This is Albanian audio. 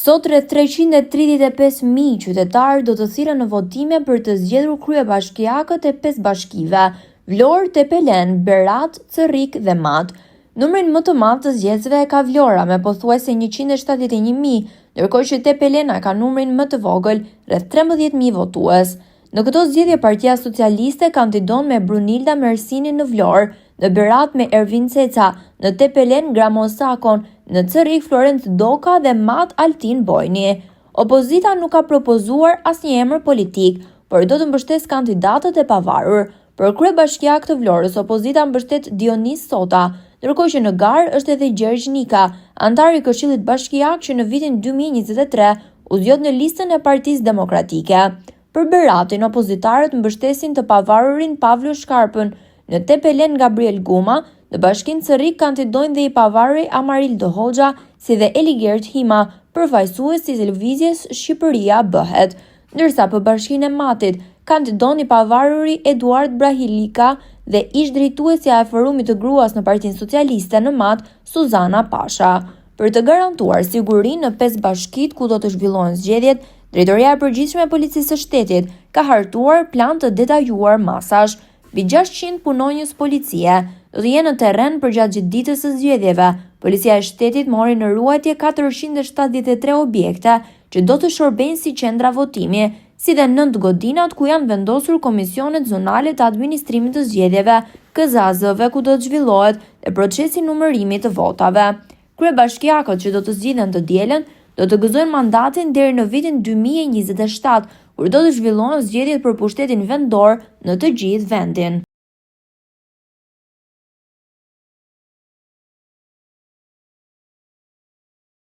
Sot rreth 335.000 qytetarë do të thirren në votime për të zgjedhur kryebashkiakët e 5 bashkive: Vlorë, Tepelen, Berat, Cerrik dhe Mat. Numrin më të madh të zgjedhësve e ka Vlora me pothuajse 171.000, ndërkohë që Tepelena ka numrin më të vogël, rreth 13.000 votues. Në këto zgjedhje Partia Socialiste kandidon me Brunilda Mersini në Vlorë, në Berat me Ervin Ceca, në Tepelen Gramon Sakon, në Cerrik Florent Doka dhe Mat Altin Bojni. Opozita nuk ka propozuar asnjë emër politik, por do të mbështes kandidatët e pavarur. Për kryebashkiak të Vlorës, opozita mbështet Dionis Sota, ndërkohë që në Garë është edhe Gjergj Nika, antar i Këshillit Bashkiak që në vitin 2023 u zgjodh në listën e Partisë Demokratike. Për Beratin, opozitarët mbështesin të pavarurin Pavlo Shkarpën, në Tepelen Gabriel Guma, në Bashkinë Cerrik kandidojnë dhe i pavaruri Amarildo Hoxha, si dhe Eligert Hima, përfaqësues i Lëvizjes Shqipëria Bëhet, ndërsa për Bashkinë e Matit kandidon i pavaruri Eduard Brahilika dhe ish drejtuesja e forumit të gruas në Partinë Socialiste në Mat, Suzana Pasha. Për të garantuar sigurinë në 5 bashkitë ku do të zhvillohen zgjedhjet, Drejtoria e Përgjithshme e Policisë së Shtetit ka hartuar plan të detajuar masash. Mbi 600 punonjës policie do të jenë në terren përgjatë gjithë ditës së zgjedhjeve. Policia e Shtetit mori në ruajtje 473 objekte që do të shërbejnë si qendra votimi, si dhe 9 godinat ku janë vendosur komisionet zonale të administrimit të zgjedhjeve, KZAZ-ve ku do të zhvillohet dhe procesi numërimit të votave. Kryebashkiakët që do të zgjidhen të dielën do të gëzojnë mandatin deri në vitin 2027, kur do të zhvillohen zgjedhjet për pushtetin vendor në të gjithë vendin.